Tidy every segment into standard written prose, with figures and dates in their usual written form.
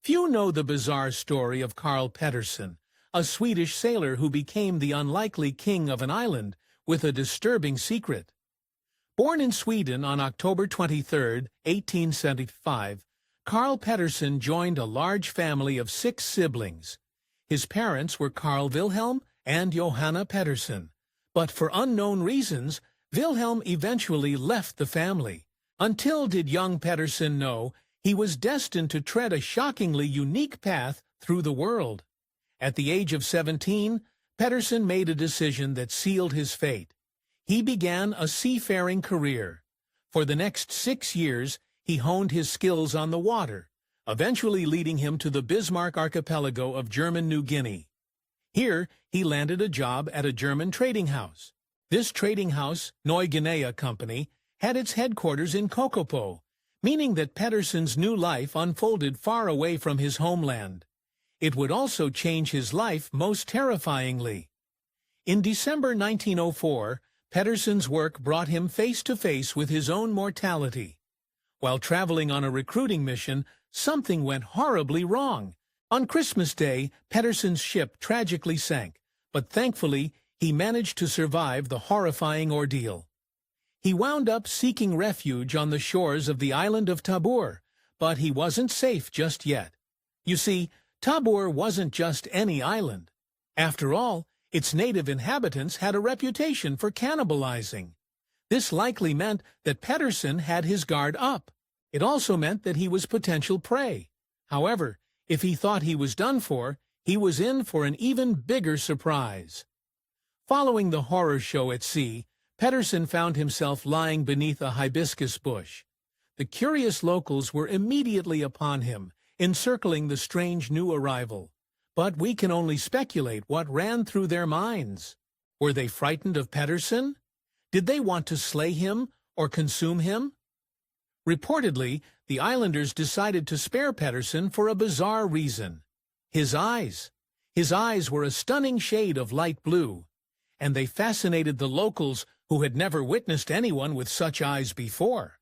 Few know the bizarre story of Carl Pettersson, a Swedish sailor who became the unlikely king of an island with a disturbing secret. Born in Sweden on October 23, 1875, Carl Pettersson joined a large family of 6 siblings. His parents were Carl Wilhelm and Johanna Pettersson, but for unknown reasons, Wilhelm eventually left the family. Until did young Pettersson know he was destined to tread a shockingly unique path through the world. At the age of 17, Pettersson made a decision that sealed his fate. He began a seafaring career. For the next 6 years, he honed his skills on the water, eventually leading him to the Bismarck archipelago of German New Guinea. Here, he landed a job at a German trading house. This trading house, Neue Guinea Company, had its headquarters in Kokopo, meaning that Pettersson's new life unfolded far away from his homeland. It would also change his life most terrifyingly. In December 1904, Pettersson's work brought him face to face with his own mortality. While traveling on a recruiting mission, something went horribly wrong. On Christmas Day, Pettersson's ship tragically sank, but thankfully, he managed to survive the horrifying ordeal. He wound up seeking refuge on the shores of the island of Tabor, but he wasn't safe just yet. You see, Tabor wasn't just any island. After all, its native inhabitants had a reputation for cannibalizing. This likely meant that Pettersson had his guard up. It also meant that he was potential prey. However, if he thought he was done for, he was in for an even bigger surprise. Following the horror show at sea, Pettersson found himself lying beneath a hibiscus bush. The curious locals were immediately upon him, encircling the strange new arrival. But we can only speculate what ran through their minds. Were they frightened of Pettersson? Did they want to slay him or consume him? Reportedly, the islanders decided to spare Pettersson for a bizarre reason. His eyes. His eyes were a stunning shade of light blue, and they fascinated the locals who had never witnessed anyone with such eyes before.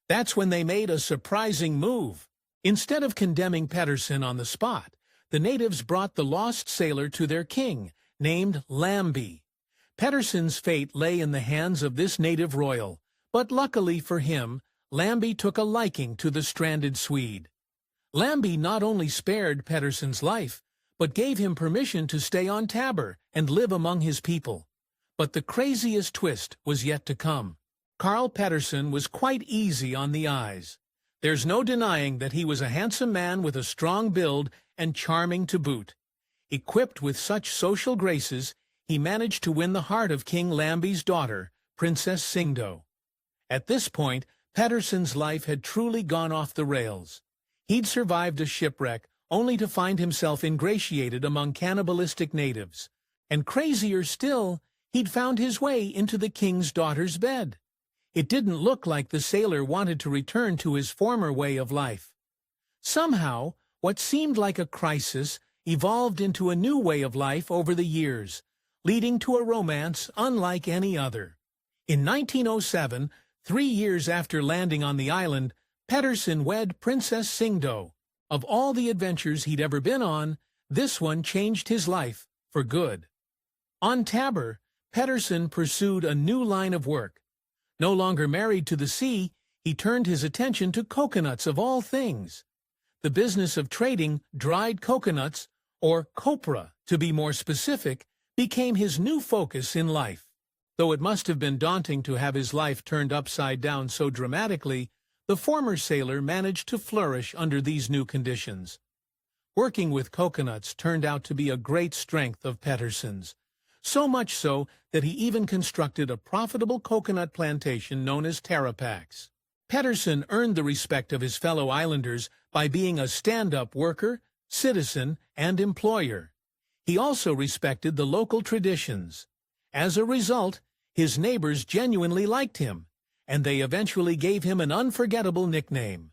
That's when they made a surprising move. Instead of condemning Pettersson on the spot, the natives brought the lost sailor to their king, named Lambie. Pettersson's fate lay in the hands of this native royal, but luckily for him, Lambie took a liking to the stranded Swede. Lambie not only spared Pettersson's life, but gave him permission to stay on Tabor and live among his people. But the craziest twist was yet to come. Carl Pettersson was quite easy on the eyes. There's no denying that he was a handsome man with a strong build and charming to boot. Equipped with such social graces, he managed to win the heart of King Lambie's daughter, Princess Singdo. At this point, Pettersson's life had truly gone off the rails. He'd survived a shipwreck only to find himself ingratiated among cannibalistic natives. And crazier still, he'd found his way into the king's daughter's bed. It didn't look like the sailor wanted to return to his former way of life. Somehow, what seemed like a crisis evolved into a new way of life over the years, leading to a romance unlike any other. In 1907, 3 years after landing on the island, Pettersson wed Princess Singdo. Of all the adventures he'd ever been on, this one changed his life for good. On Tabor, Pettersson pursued a new line of work. No longer married to the sea, he turned his attention to coconuts of all things. The business of trading dried coconuts, or copra to be more specific, became his new focus in life. Though it must have been daunting to have his life turned upside down so dramatically, the former sailor managed to flourish under these new conditions. Working with coconuts turned out to be a great strength of Pettersson's, so much so that he even constructed a profitable coconut plantation known as Tarapax. Pettersson earned the respect of his fellow islanders by being a stand-up worker, citizen, and employer. He also respected the local traditions. As a result, his neighbors genuinely liked him, and they eventually gave him an unforgettable nickname.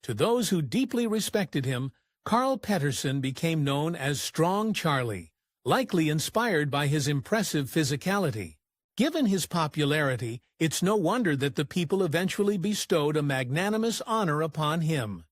To those who deeply respected him, Carl Pettersson became known as Strong Charlie, likely inspired by his impressive physicality. Given his popularity, it's no wonder that the people eventually bestowed a magnanimous honor upon him.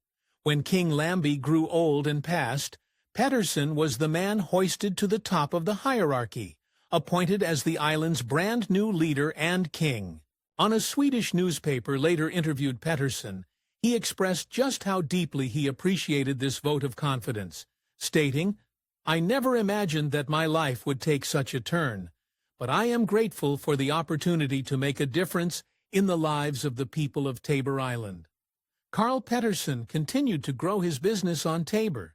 When King Lambie grew old and passed, Pettersson was the man hoisted to the top of the hierarchy, appointed as the island's brand new leader and king. On a Swedish newspaper later interviewed Pettersson, he expressed just how deeply he appreciated this vote of confidence, stating, "I never imagined that my life would take such a turn, but I am grateful for the opportunity to make a difference in the lives of the people of Tabor Island." Carl Pettersson continued to grow his business on Tabor,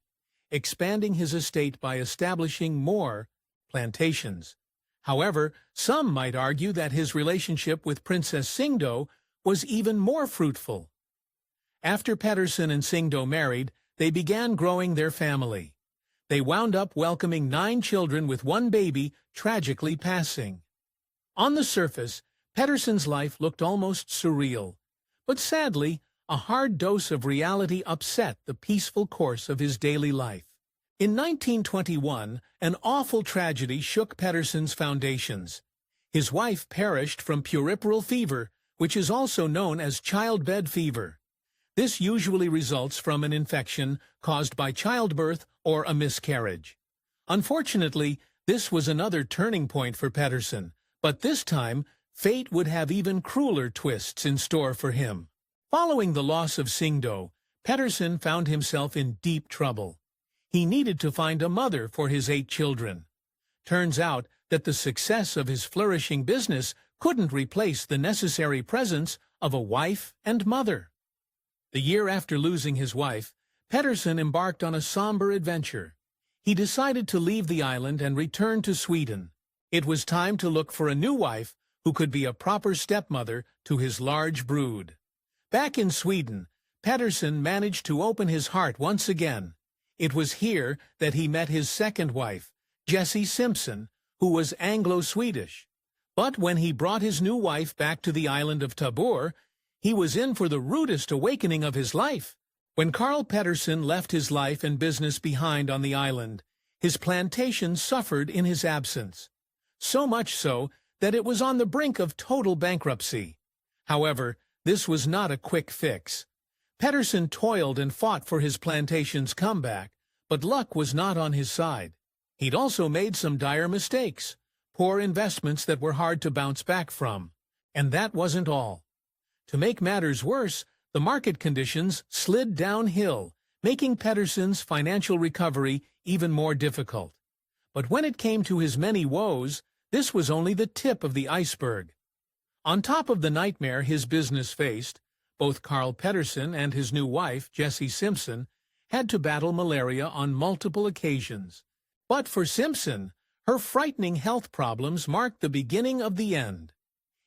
expanding his estate by establishing more plantations. However, some might argue that his relationship with Princess Singdo was even more fruitful. After Pettersson and Singdo married, they began growing their family. They wound up welcoming 9 children with 1 baby tragically passing. On the surface, Pettersson's life looked almost surreal, but sadly, a hard dose of reality upset the peaceful course of his daily life. In 1921, an awful tragedy shook Pettersson's foundations. His wife perished from puerperal fever, which is also known as childbed fever. This usually results from an infection caused by childbirth or a miscarriage. Unfortunately, this was another turning point for Pettersson, but this time, fate would have even crueler twists in store for him. Following the loss of Singdo, Pettersson found himself in deep trouble. He needed to find a mother for his 8 children. Turns out that the success of his flourishing business couldn't replace the necessary presence of a wife and mother. The year after losing his wife, Pettersson embarked on a somber adventure. He decided to leave the island and return to Sweden. It was time to look for a new wife who could be a proper stepmother to his large brood. Back in Sweden, Pettersson managed to open his heart once again. It was here that he met his second wife, Jessie Simpson, who was Anglo-Swedish. But when he brought his new wife back to the island of Tabor, he was in for the rudest awakening of his life. When Carl Pettersson left his life and business behind on the island, his plantation suffered in his absence. So much so that it was on the brink of total bankruptcy. However, this was not a quick fix. Pettersson toiled and fought for his plantation's comeback, but luck was not on his side. He'd also made some dire mistakes, poor investments that were hard to bounce back from. And that wasn't all. To make matters worse, the market conditions slid downhill, making Pettersson's financial recovery even more difficult. But when it came to his many woes, this was only the tip of the iceberg. On top of the nightmare his business faced, both Carl Pettersson and his new wife, Jessie Simpson, had to battle malaria on multiple occasions. But for Simpson, her frightening health problems marked the beginning of the end.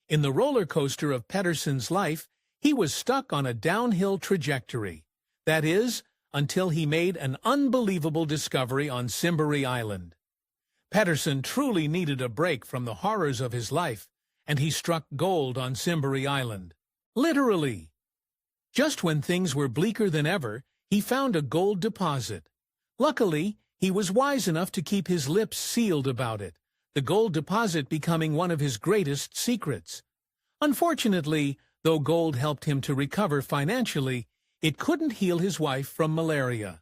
In the roller coaster of Pettersson's life, he was stuck on a downhill trajectory. That is, until he made an unbelievable discovery on Simbury Island. Pettersson truly needed a break from the horrors of his life, and he struck gold on Simbury Island. Literally. Just when things were bleaker than ever, he found a gold deposit. Luckily, he was wise enough to keep his lips sealed about it, the gold deposit becoming one of his greatest secrets. Unfortunately, though gold helped him to recover financially, it couldn't heal his wife from malaria.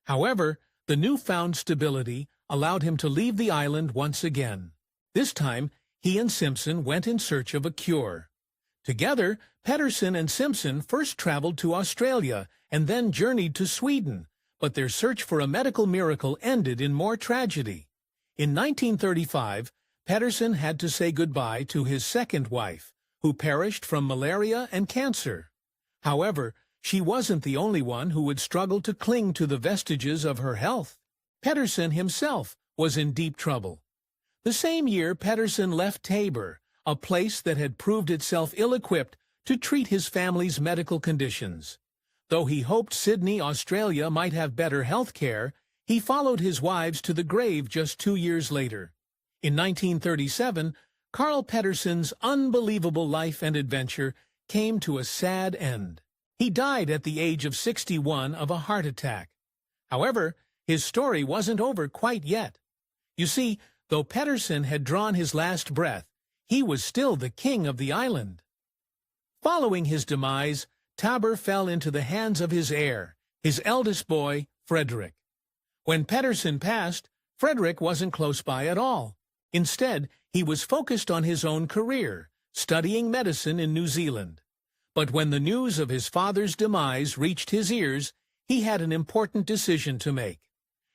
However, the newfound stability allowed him to leave the island once again. This time, he and Simpson went in search of a cure. Together, Pettersson and Simpson first traveled to Australia and then journeyed to Sweden, but their search for a medical miracle ended in more tragedy. In 1935, Pettersson had to say goodbye to his second wife, who perished from malaria and cancer. However, she wasn't the only one who would struggle to cling to the vestiges of her health. Pettersson himself was in deep trouble. The same year, Pettersson left Tabor, a place that had proved itself ill-equipped to treat his family's medical conditions. Though he hoped Sydney, Australia might have better health care, he followed his wives to the grave just 2 years later. In 1937, Carl Pettersson's unbelievable life and adventure came to a sad end. He died at the age of 61 of a heart attack. However, his story wasn't over quite yet. You see, though Pettersson had drawn his last breath, he was still the king of the island. Following his demise, Tabor fell into the hands of his heir, his eldest boy, Frederick. When Pettersson passed, Frederick wasn't close by at all. Instead, he was focused on his own career, studying medicine in New Zealand. But when the news of his father's demise reached his ears, he had an important decision to make.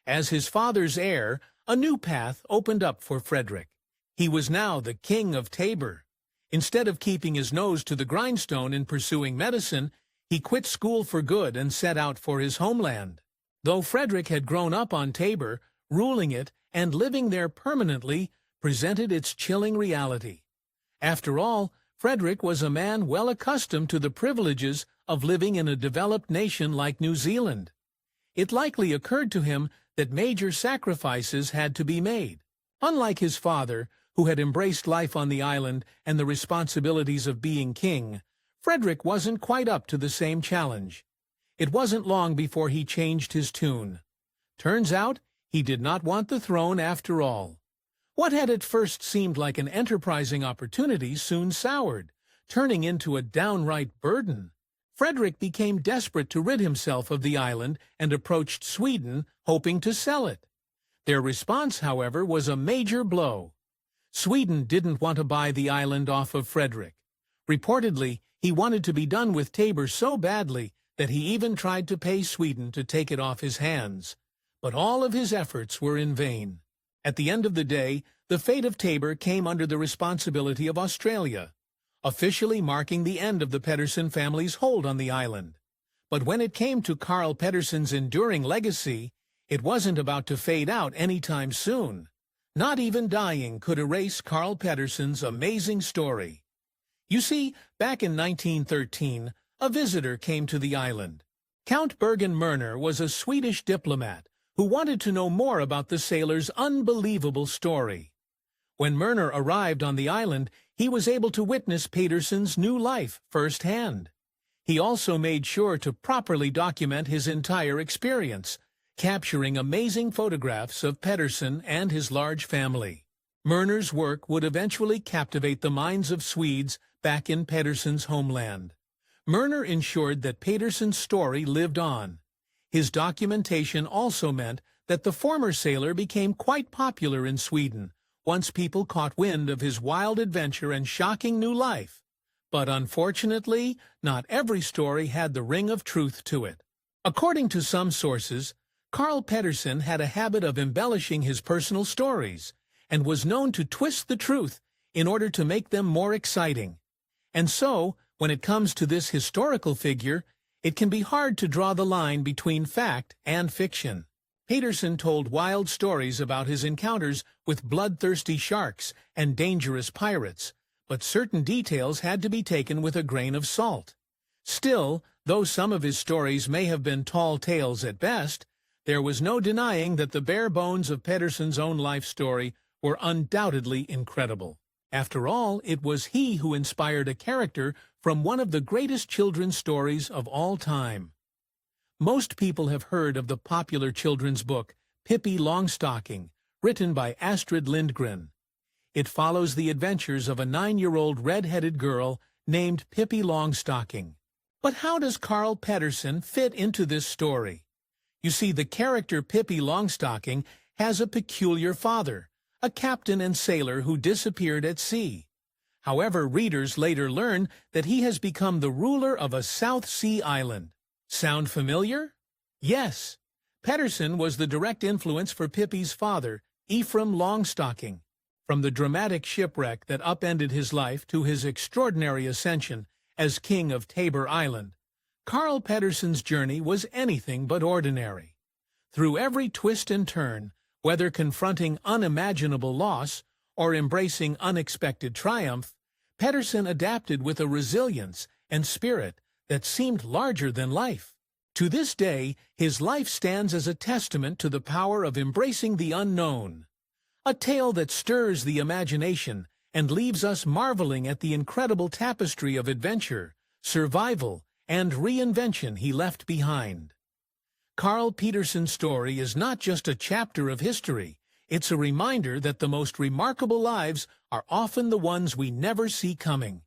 As his father's heir, a new path opened up for Frederick. He was now the king of Tabor. Instead of keeping his nose to the grindstone in pursuing medicine, he quit school for good and set out for his homeland. Though Frederick had grown up on Tabor, ruling it and living there permanently presented its chilling reality. After all, Frederick was a man well accustomed to the privileges of living in a developed nation like New Zealand. It likely occurred to him that major sacrifices had to be made. Unlike his father, who had embraced life on the island and the responsibilities of being king, Frederick wasn't quite up to the same challenge. It wasn't long before he changed his tune. Turns out, he did not want the throne after all. What had at first seemed like an enterprising opportunity soon soured, turning into a downright burden. Frederick became desperate to rid himself of the island and approached Sweden, hoping to sell it. Their response, however, was a major blow. Sweden didn't want to buy the island off of Frederick. Reportedly, he wanted to be done with Tabor so badly that he even tried to pay Sweden to take it off his hands. But all of his efforts were in vain. At the end of the day, the fate of Tabor came under the responsibility of Australia, officially marking the end of the Pettersson family's hold on the island. But when it came to Carl Pettersson's enduring legacy, it wasn't about to fade out anytime soon. Not even dying could erase Carl Pettersson's amazing story. You see, back in 1913, a visitor came to the island. Count Bergen Myrner was a Swedish diplomat who wanted to know more about the sailor's unbelievable story. When Myrner arrived on the island, he was able to witness Pettersson's new life firsthand. He also made sure to properly document his entire experience, capturing amazing photographs of Pettersson and his large family. Myrner's work would eventually captivate the minds of Swedes back in Pettersson's homeland. Myrner ensured that Pettersson's story lived on. His documentation also meant that the former sailor became quite popular in Sweden once people caught wind of his wild adventure and shocking new life. But unfortunately, not every story had the ring of truth to it. According to some sources, Carl Pettersson had a habit of embellishing his personal stories and was known to twist the truth in order to make them more exciting. And so, when it comes to this historical figure, it can be hard to draw the line between fact and fiction. Pettersson told wild stories about his encounters with bloodthirsty sharks and dangerous pirates, but certain details had to be taken with a grain of salt. Still, though some of his stories may have been tall tales at best, there was no denying that the bare bones of Pettersson's own life story were undoubtedly incredible. After all, it was he who inspired a character from one of the greatest children's stories of all time. Most people have heard of the popular children's book, Pippi Longstocking, written by Astrid Lindgren. It follows the adventures of a 9-year-old red-headed girl named Pippi Longstocking. But how does Carl Pettersson fit into this story? You see, the character Pippi Longstocking has a peculiar father, a captain and sailor who disappeared at sea. However, readers later learn that he has become the ruler of a South Sea island. Sound familiar? Yes. Pettersson was the direct influence for Pippi's father, Ephraim Longstocking. From the dramatic shipwreck that upended his life to his extraordinary ascension as king of Tabor Island, Carl Pettersson's journey was anything but ordinary. Through every twist and turn, whether confronting unimaginable loss or embracing unexpected triumph, Pettersson adapted with a resilience and spirit that seemed larger than life. To this day, his life stands as a testament to the power of embracing the unknown. A tale that stirs the imagination and leaves us marveling at the incredible tapestry of adventure, survival, and reinvention he left behind. Carl Pettersson's story is not just a chapter of history, it's a reminder that the most remarkable lives are often the ones we never see coming.